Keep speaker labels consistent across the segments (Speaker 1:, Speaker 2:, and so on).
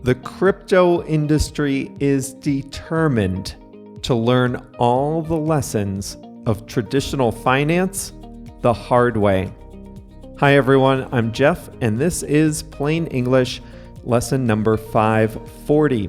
Speaker 1: The crypto industry is determined to learn all the lessons of traditional finance the hard way. Hi everyone, I'm Jeff, and this is Plain English, lesson number 540.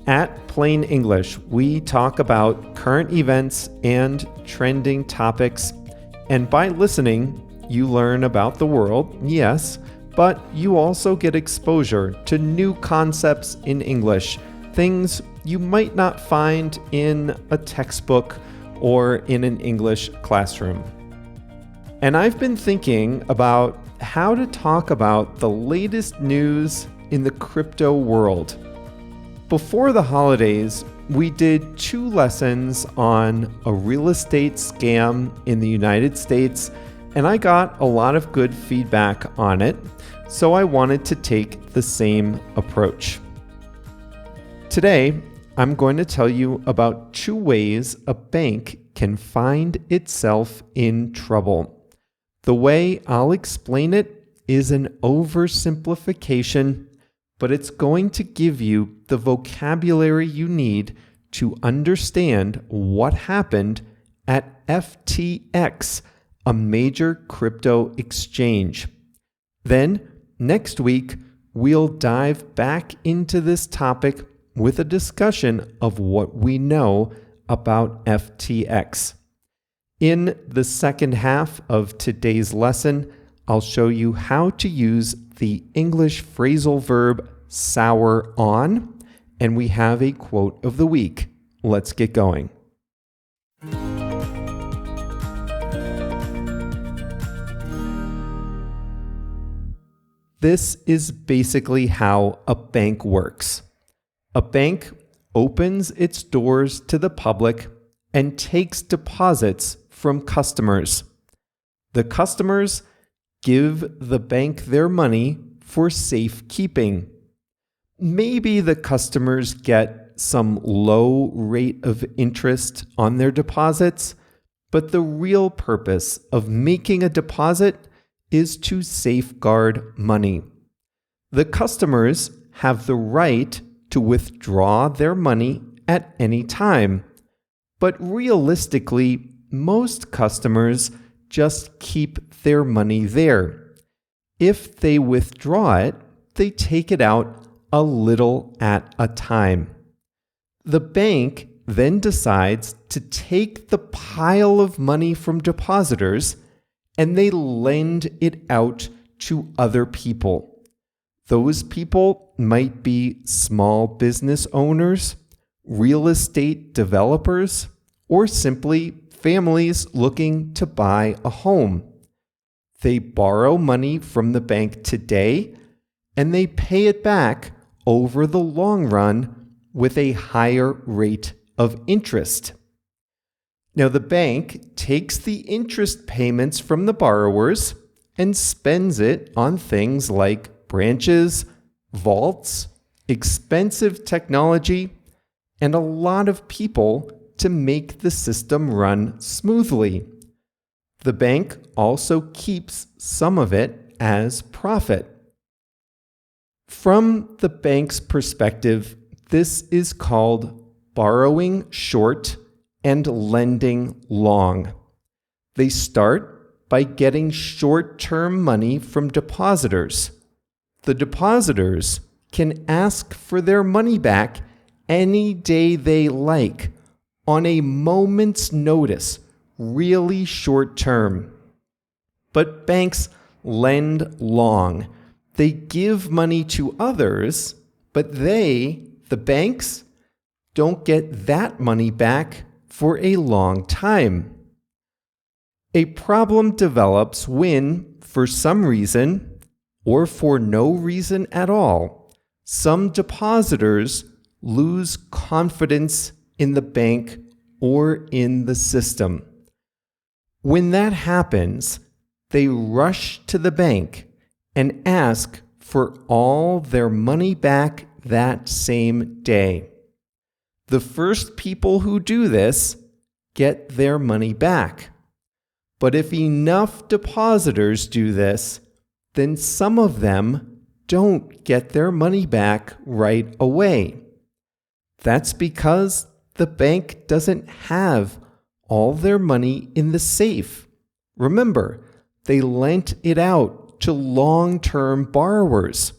Speaker 1: At Plain English, we talk about current events and trending topics, and by listening, you learn about the world, yes, but you also get exposure to new concepts in English, things you might not find in a textbook or in an English classroom. And I've been thinking about how to talk about the latest news in the crypto world. Before the holidays, we did 2 lessons on a real estate scam in the United States, and I got a lot of good feedback on it, so I wanted to take the same approach. Today, I'm going to tell you about 2 ways a bank can find itself in trouble. The way I'll explain it is an oversimplification, but it's going to give you the vocabulary you need to understand what happened at FTX, a major crypto exchange. Then, next week, we'll dive back into this topic with a discussion of what we know about FTX. In the second half of today's lesson, I'll show you how to use the English phrasal verb sour on, and we have a quote of the week. Let's get going. This is basically how a bank works. A bank opens its doors to the public and takes deposits from customers. The customers give the bank their money for safekeeping. Maybe the customers get some low rate of interest on their deposits, but the real purpose of making a deposit is to safeguard money. The customers have the right to withdraw their money at any time, but realistically, most customers just keep their money there. If they withdraw it, they take it out a little at a time. The bank then decides to take the pile of money from depositors and they lend it out to other people. Those people might be small business owners, real estate developers, or simply families looking to buy a home. They borrow money from the bank today, and they pay it back over the long run with a higher rate of interest. Now, the bank takes the interest payments from the borrowers and spends it on things like branches, vaults, expensive technology, and a lot of people to make the system run smoothly. The bank also keeps some of it as profit. From the bank's perspective, this is called borrowing short and lending long. They start by getting short-term money from depositors. The depositors can ask for their money back any day they like, on a moment's notice, really short term. But banks lend long. They give money to others, but they, the banks, don't get that money back for a long time. A problem develops when, for some reason, or for no reason at all, some depositors lose confidence in the bank or in the system. When that happens, they rush to the bank and ask for all their money back that same day. The first people who do this get their money back. But if enough depositors do this, then some of them don't get their money back right away. That's because the bank doesn't have all their money in the safe. Remember, they lent it out to long-term borrowers,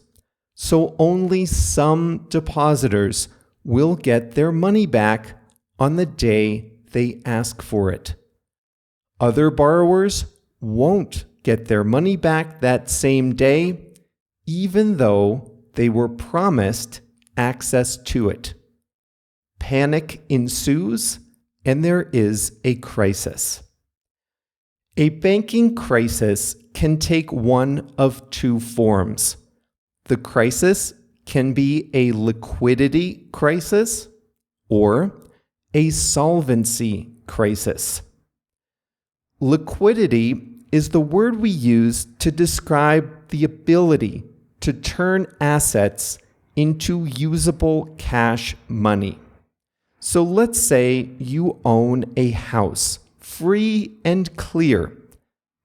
Speaker 1: so only some depositors will get their money back on the day they ask for it. Other borrowers won't get their money back that same day, even though they were promised access to it. Panic ensues, and there is a crisis. A banking crisis can take one of two forms. The crisis can be a liquidity crisis or a solvency crisis. Liquidity is the word we use to describe the ability to turn assets into usable cash money. So let's say you own a house, free and clear,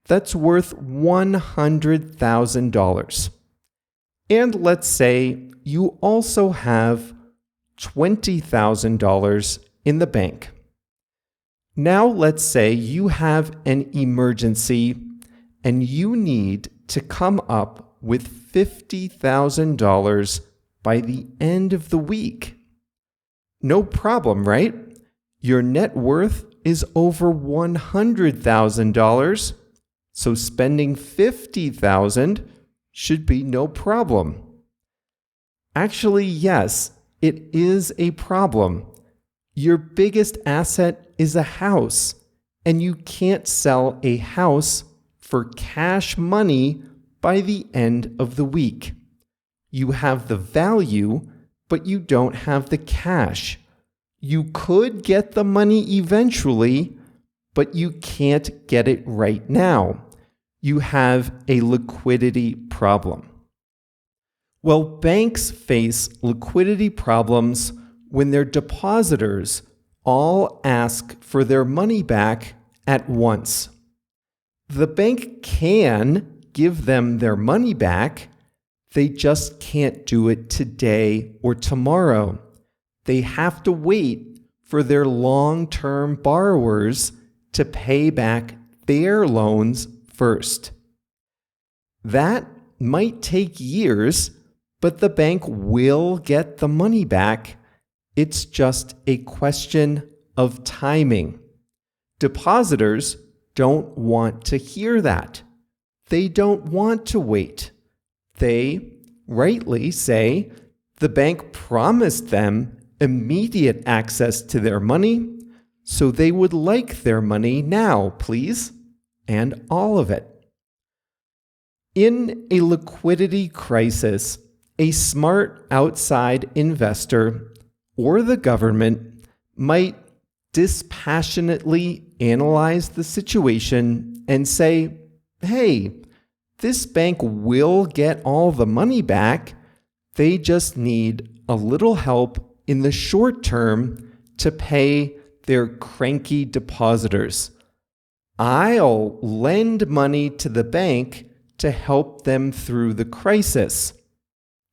Speaker 1: that's worth $100,000. And let's say you also have $20,000 in the bank. Now let's say you have an emergency and you need to come up with $50,000 by the end of the week. No problem, right? Your net worth is over $100,000, so spending $50,000 should be no problem. Actually, yes, it is a problem. Your biggest asset is a house, and you can't sell a house for cash money by the end of the week. You have the value, but you don't have the cash. You could get the money eventually, but you can't get it right now. You have a liquidity problem. Well, banks face liquidity problems when their depositors all ask for their money back at once. The bank can give them their money back, they just can't do it today or tomorrow. They have to wait for their long-term borrowers to pay back their loans first. That might take years, but the bank will get the money back. It's just a question of timing. Depositors don't want to hear that. They don't want to wait. They rightly say the bank promised them immediate access to their money, so they would like their money now, please, and all of it. In a liquidity crisis, a smart outside investor or the government might dispassionately analyze the situation and say, hey, this bank will get all the money back. They just need a little help in the short term to pay their cranky depositors. I'll lend money to the bank to help them through the crisis.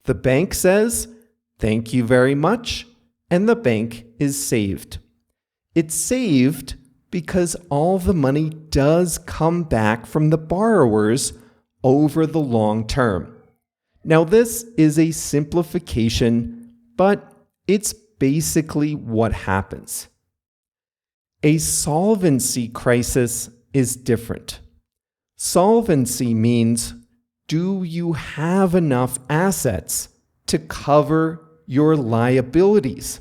Speaker 1: The bank says, thank you very much, and the bank is saved. It's saved because all the money does come back from the borrowers over the long term. Now, this is a simplification, but it's basically what happens. A solvency crisis is different. Solvency means, do you have enough assets to cover your liabilities?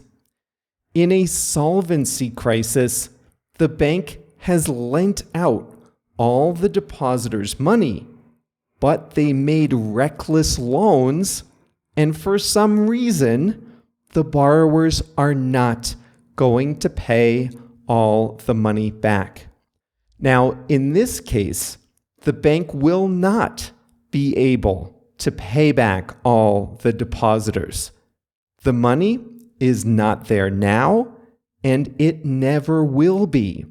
Speaker 1: In a solvency crisis, the bank has lent out all the depositors' money, but they made reckless loans, and for some reason, the borrowers are not going to pay all the money back. Now, in this case, the bank will not be able to pay back all the depositors. The money is not there now, and it never will be.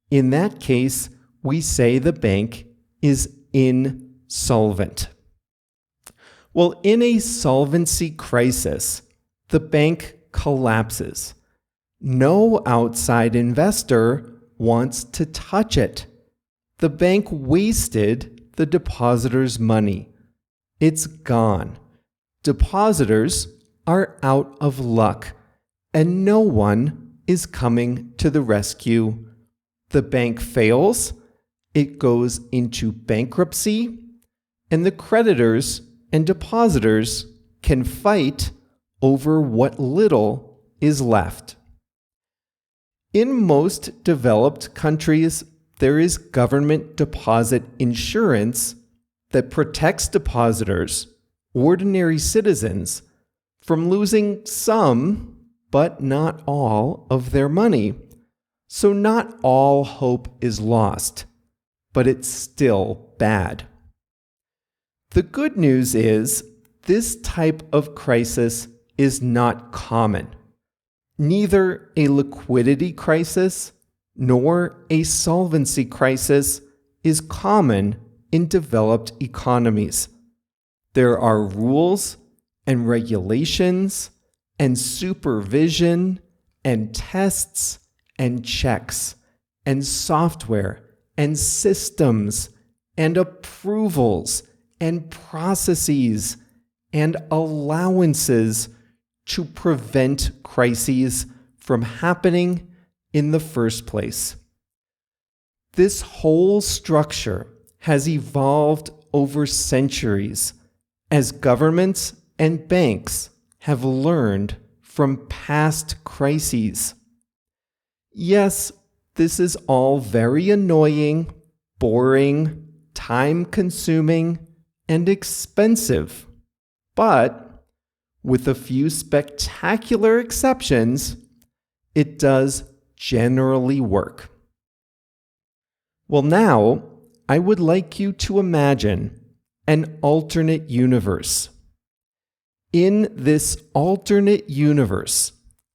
Speaker 1: In that case, we say the bank is insolvent. Well, in a solvency crisis, the bank collapses. No outside investor wants to touch it. The bank wasted the depositors' money. It's gone. Depositors are out of luck, and no one is coming to the rescue. The bank fails, it goes into bankruptcy, and the creditors and depositors can fight over what little is left. In most developed countries, there is government deposit insurance that protects depositors, ordinary citizens, from losing some, but not all, of their money. So not all hope is lost, but it's still bad. The good news is this type of crisis is not common. Neither a liquidity crisis nor a solvency crisis is common in developed economies. There are rules and regulations and supervision and tests and checks and software and systems and approvals and processes and allowances to prevent crises from happening in the first place. This whole structure has evolved over centuries as governments and banks have learned from past crises. Yes, this is all very annoying, boring, time-consuming, and expensive, but with a few spectacular exceptions, it does generally work. Well, now, I would like you to imagine an alternate universe. In this alternate universe,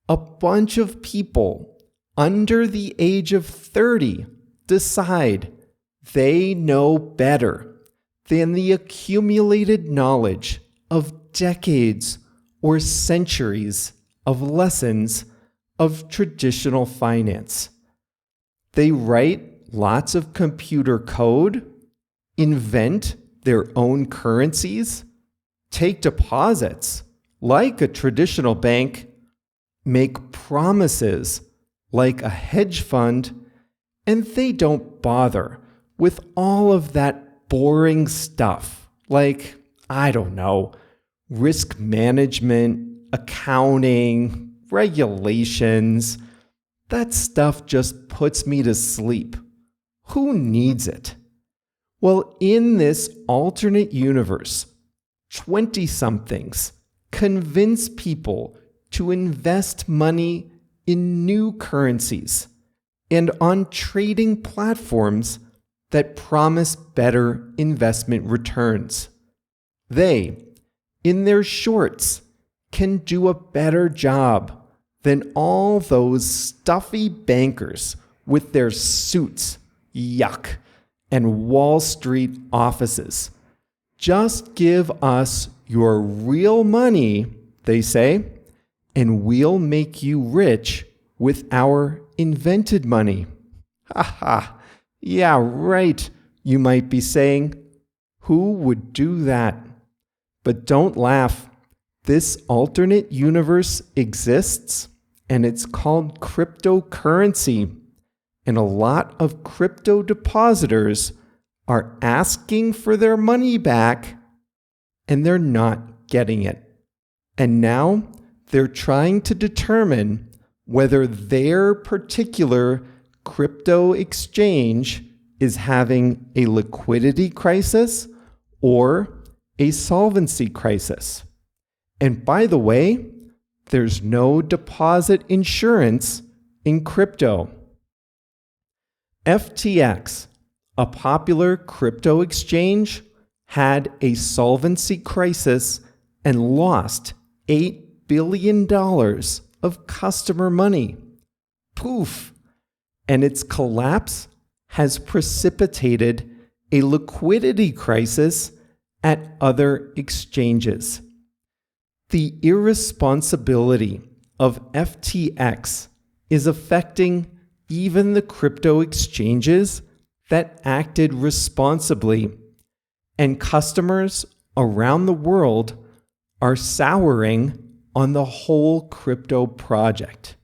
Speaker 1: a bunch of people under the age of 30 decide they know better than the accumulated knowledge of decades or centuries of lessons of traditional finance. They write lots of computer code, invent their own currencies, take deposits like a traditional bank, make promises like a hedge fund, and they don't bother with all of that boring stuff like, I don't know, risk management, accounting, regulations. That stuff just puts me to sleep. Who needs it? Well, in this alternate universe, 20-somethings convince people to invest money in new currencies and on trading platforms that promise better investment returns. They, in their shorts, can do a better job than all those stuffy bankers with their suits, yuck, and Wall Street offices. Just give us your real money, they say, and we'll make you rich with our invented money. Ha ha, yeah, right, you might be saying. Who would do that? But don't laugh. This alternate universe exists, and it's called cryptocurrency. And a lot of crypto depositors are asking for their money back, and they're not getting it. And now they're trying to determine whether their particular crypto exchange is having a liquidity crisis or a solvency crisis. And by the way, there's no deposit insurance in crypto. FTX, a popular crypto exchange, had a solvency crisis and lost $8 billion of customer money. Poof! And its collapse has precipitated a liquidity crisis at other exchanges. The irresponsibility of FTX is affecting even the crypto exchanges that acted responsibly, and customers around the world are souring on the whole crypto project.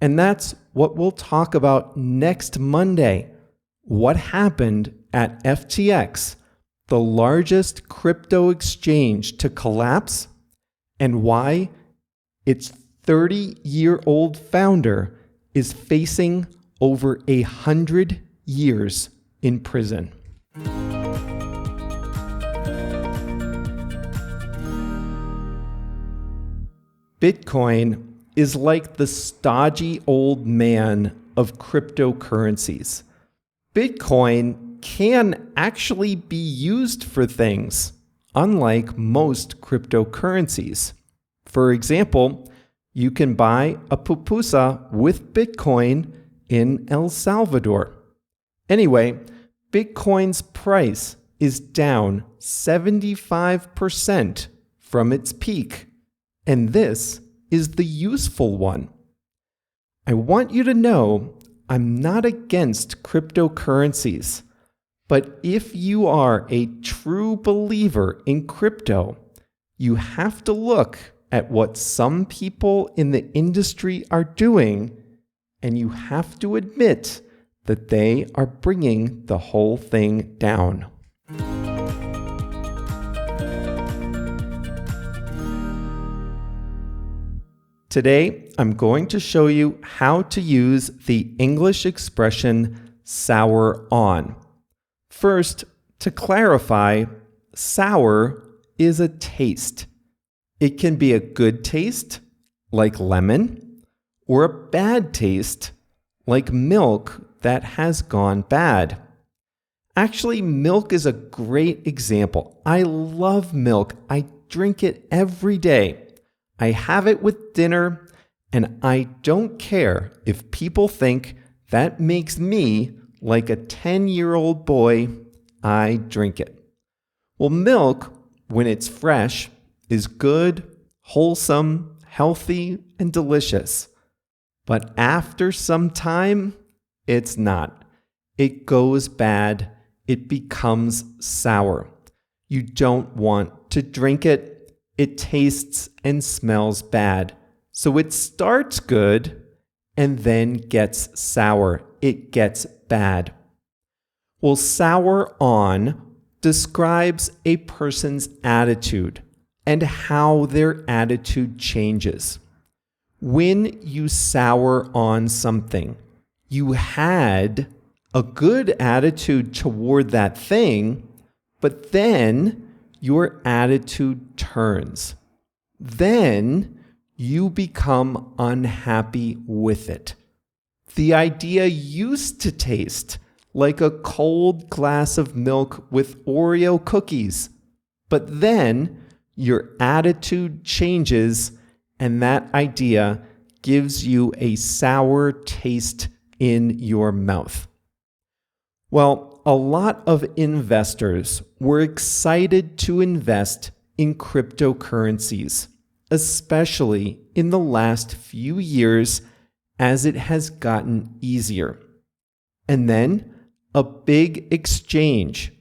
Speaker 1: And that's what we'll talk about next Monday. What happened at FTX, the largest crypto exchange to collapse, and why its 30-year-old founder is facing over 100 years in prison. Bitcoin is like the stodgy old man of cryptocurrencies. Bitcoin can actually be used for things, unlike most cryptocurrencies. For example, you can buy a pupusa with Bitcoin in El Salvador. Anyway, Bitcoin's price is down 75% from its peak, and this is the useful one. I want you to know I'm not against cryptocurrencies, but if you are a true believer in crypto, you have to look at what some people in the industry are doing, and you have to admit that they are bringing the whole thing down. Today, I'm going to show you how to use the English expression sour on. First, to clarify, sour is a taste. It can be a good taste, like lemon, or a bad taste, like milk that has gone bad. Actually, milk is a great example. I love milk. I drink it every day. I have it with dinner, and I don't care if people think that makes me like a 10-year-old boy. I drink it. Well, milk, when it's fresh, is good, wholesome, healthy, and delicious. But after some time, it's not. It goes bad. It becomes sour. You don't want to drink it. It tastes and smells bad. So it starts good and then gets sour. It gets bad. Well, sour on describes a person's attitude and how their attitude changes. When you sour on something, you had a good attitude toward that thing, but then your attitude turns. Then you become unhappy with it. The idea used to taste like a cold glass of milk with Oreo cookies, but then your attitude changes and that idea gives you a sour taste in your mouth. Well, a lot of investors were excited to invest in cryptocurrencies, especially in the last few years as it has gotten easier. And then a big exchange,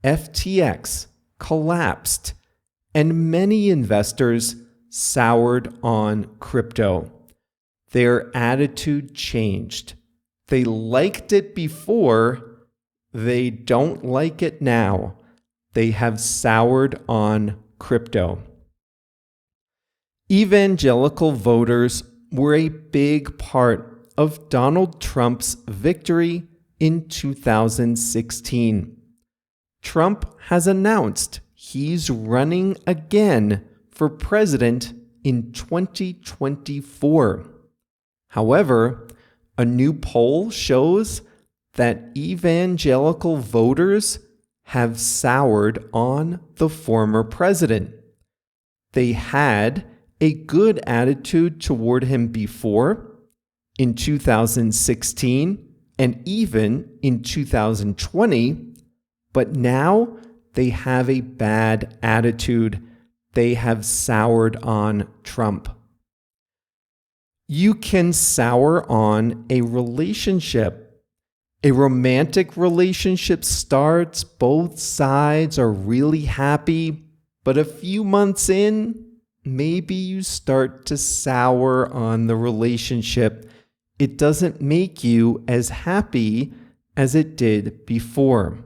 Speaker 1: FTX, collapsed, and many investors soured on crypto. Their attitude changed. They liked it before. They don't like it now. They have soured on crypto. Evangelical voters were a big part of Donald Trump's victory in 2016. Trump has announced he's running again for president in 2024. However, a new poll shows that evangelical voters have soured on the former president. They had a good attitude toward him before, in 2016, and even in 2020, but now they have a bad attitude. They have soured on Trump. You can sour on a relationship. A romantic relationship starts, both sides are really happy, but a few months in, maybe you start to sour on the relationship. It doesn't make you as happy as it did before.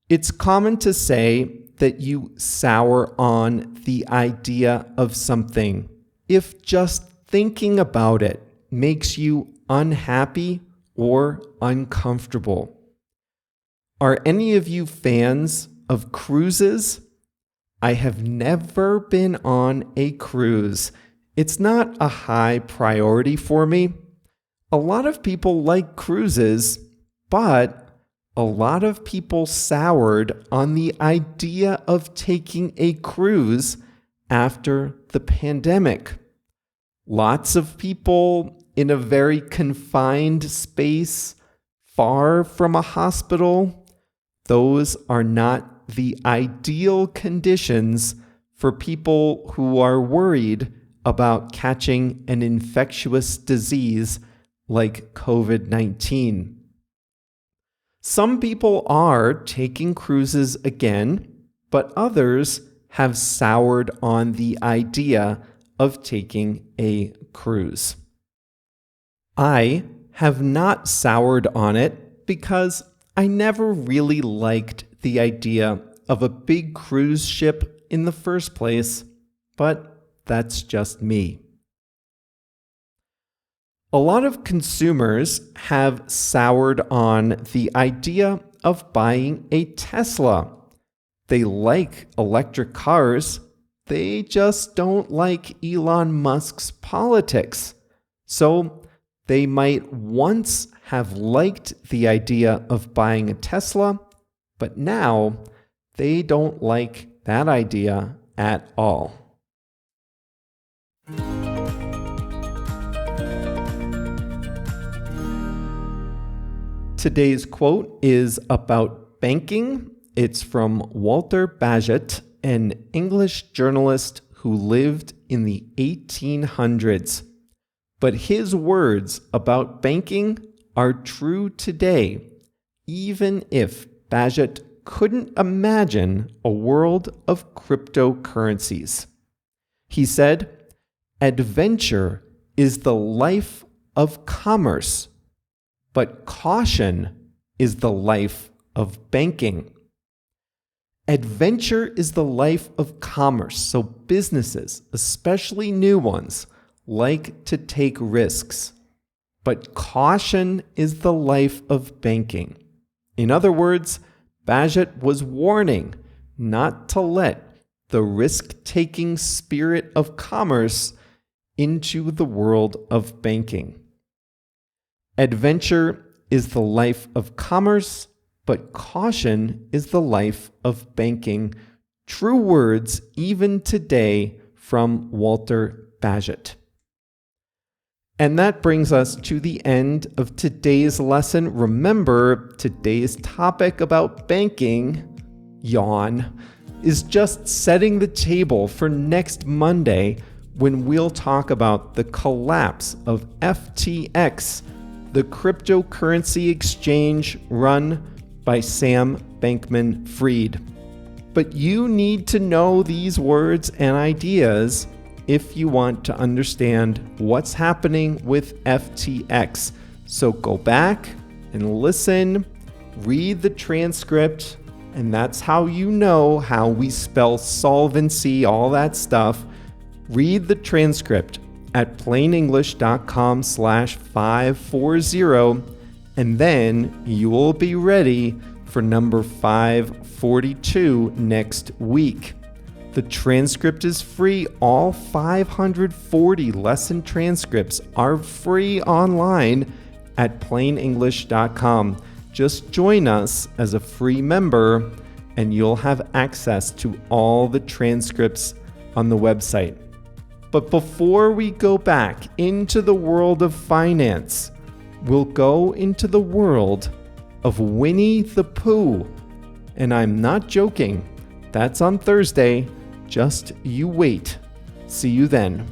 Speaker 1: It's common to say that you sour on the idea of something if just thinking about it makes you unhappy or uncomfortable. Are any of you fans of cruises? I have never been on a cruise. It's not a high priority for me. A lot of people like cruises, but a lot of people soured on the idea of taking a cruise after the pandemic. Lots of people in a very confined space, far from a hospital. Those are not the ideal conditions for people who are worried about catching an infectious disease like COVID-19. Some people are taking cruises again, but others have soured on the idea of taking a cruise. I have not soured on it because I never really liked the idea of a big cruise ship in the first place, but that's just me. A lot of consumers have soured on the idea of buying a Tesla. They like electric cars. They just don't like Elon Musk's politics. So they might once have liked the idea of buying a Tesla, but now they don't like that idea at all. Today's quote is about banking. It's from Walter Bagehot, an English journalist who lived in the 1800s. But his words about banking are true today, even if Bagehot couldn't imagine a world of cryptocurrencies. He said, "Adventure is the life of commerce, but caution is the life of banking." Adventure is the life of commerce, so businesses, especially new ones, like to take risks. But caution is the life of banking. In other words, Bagehot was warning not to let the risk-taking spirit of commerce into the world of banking. Adventure is the life of commerce, but caution is the life of banking. True words even today from Walter Bagehot. And that brings us to the end of today's lesson. Remember, today's topic about banking, yawn, is just setting the table for next Monday when we'll talk about the collapse of FTX, the cryptocurrency exchange run by Sam Bankman-Fried. But you need to know these words and ideas if you want to understand what's happening with FTX. So go back and listen, read the transcript, and that's how you know how we spell solvency, all that stuff. Read the transcript at plainenglish.com/540, and then you will be ready for number 542 next week. The transcript is free. All 540 lesson transcripts are free online at plainenglish.com. Just join us as a free member and you'll have access to all the transcripts on the website. But before we go back into the world of finance, we'll go into the world of Winnie the Pooh. And I'm not joking. That's on Thursday. Just you wait. See you then.